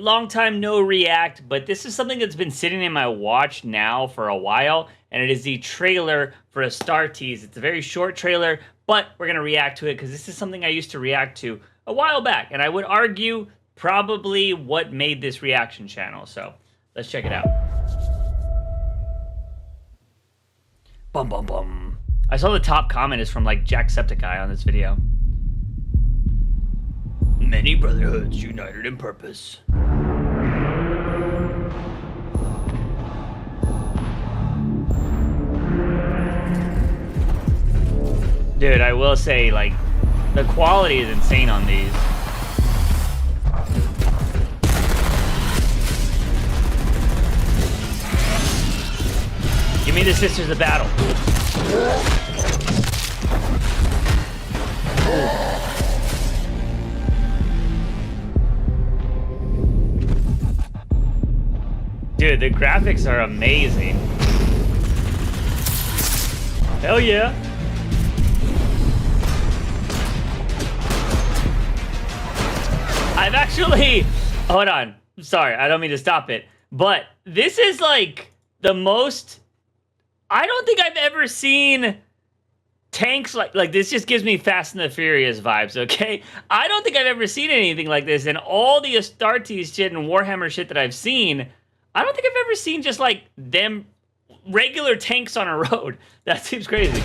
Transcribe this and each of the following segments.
long time no react, but this is something that's been sitting in my watch now for a while, and it is the trailer for Astartes. It's a very short trailer, but we're going to react to it because this is something I used to react to a while back, and I would argue probably what made this reaction channel. So let's check it out. Bum bum bum. I saw the top comment is from like Jacksepticeye on this video. Many brotherhoods united in purpose. Dude, I will say, like, the quality is insane on these. Give me the Sisters of Battle. Dude, the graphics are amazing. Hell yeah. I've actually... Hold on. Sorry, I don't mean to stop it. But this is like the most... I don't think I've ever seen tanks like this. Just gives me Fast and the Furious vibes, okay? I don't think I've ever seen anything like this. And all the Astartes shit and Warhammer shit that I've seen, I don't think I've ever seen just like them regular tanks on a road. That seems crazy.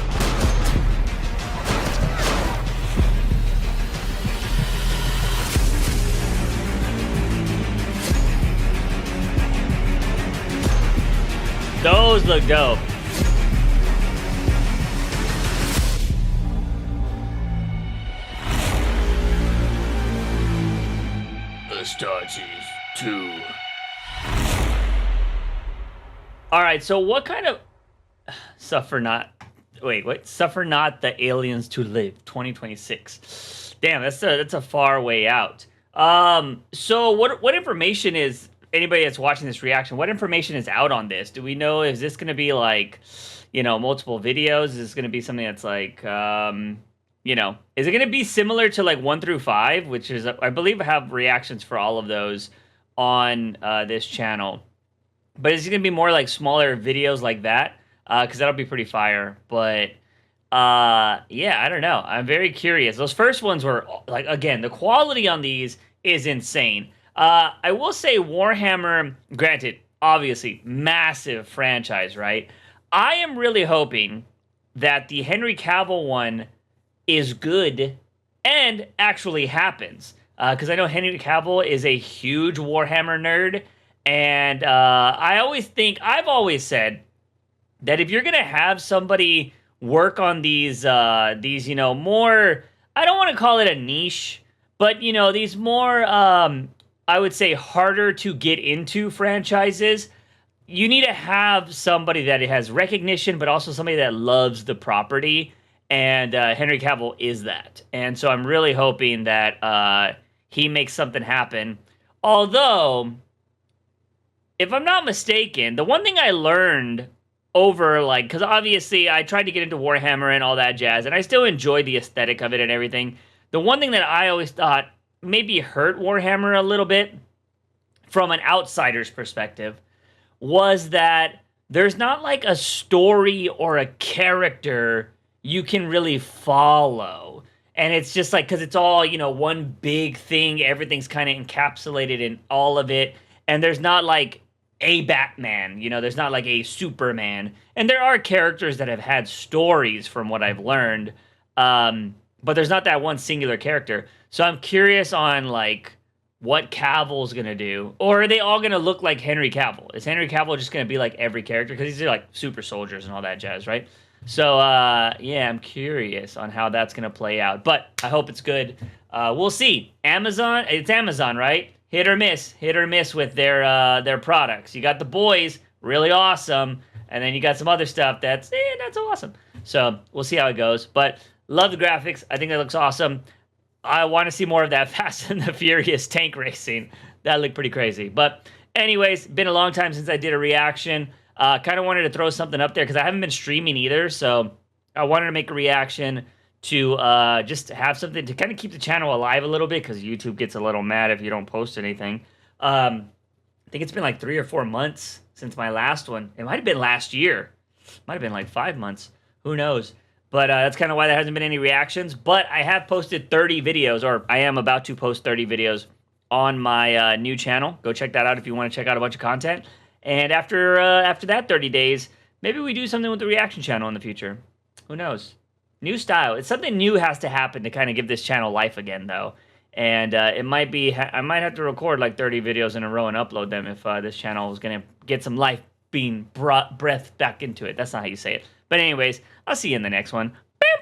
Those look dope. Astartes II. All right, so what kind of suffer not the aliens to live 2026? Damn, that's a far way out. So what information is anybody that's watching this reaction? What information is out on this? Do we know, is this going to be like, you know, multiple videos? Is this going to be something that's like, you know, is it going to be similar to like 1 through 5, which is, I believe I have reactions for all of those on this channel. But is it going to be more like smaller videos like that? Because that'll be pretty fire. But yeah, I don't know. I'm very curious. Those first ones were, like, again, the quality on these is insane. I will say Warhammer, granted, obviously, massive franchise, right? I am really hoping that the Henry Cavill one is good and actually happens. Because I know Henry Cavill is a huge Warhammer nerd. And I've always said that if you're going to have somebody work on these, you know, more, I don't want to call it a niche, but, you know, these more, I would say harder to get into franchises, you need to have somebody that has recognition, but also somebody that loves the property. And Henry Cavill is that. And so I'm really hoping that he makes something happen. Although, if I'm not mistaken, the one thing I learned over, like, because obviously I tried to get into Warhammer and all that jazz, and I still enjoy the aesthetic of it and everything. The one thing that I always thought maybe hurt Warhammer a little bit from an outsider's perspective was that there's not like a story or a character you can really follow. And it's just like, because it's all, you know, one big thing, everything's kind of encapsulated in all of it, and there's not like a Batman, you know, there's not like a Superman. And there are characters that have had stories from what I've learned, but there's not that one singular character. So I'm curious on, like, what Cavill's going to do. Or are they all going to look like Henry Cavill? Is Henry Cavill just going to be like every character? Because these are like super soldiers and all that jazz, right? So, yeah, I'm curious on how that's going to play out. But I hope it's good. We'll see. Amazon, it's Amazon, right? Hit or miss with their products. You got The Boys, really awesome. And then you got some other stuff that's not so awesome. So we'll see how it goes. But love the graphics. I think that looks awesome. I want to see more of that Fast and the Furious tank racing. That looked pretty crazy. But anyways, been a long time since I did a reaction. Kind of wanted to throw something up there because I haven't been streaming either. So I wanted to make a reaction to just have something to kind of keep the channel alive a little bit, because YouTube gets a little mad if you don't post anything. I think it's been like 3 or 4 months since my last one. It might have been last year. Might have been like 5 months. Who knows? But that's kind of why there hasn't been any reactions. But I have posted 30 videos, or I am about to post 30 videos on my new channel. Go check that out if you want to check out a bunch of content. And after that 30 days, maybe we do something with the reaction channel in the future. Who knows? New style. It's something new has to happen to kind of give this channel life again, though. And it might be, I might have to record like 30 videos in a row and upload them if this channel is going to get some life being brought breath back into it. That's not how you say it. But anyways, I'll see you in the next one.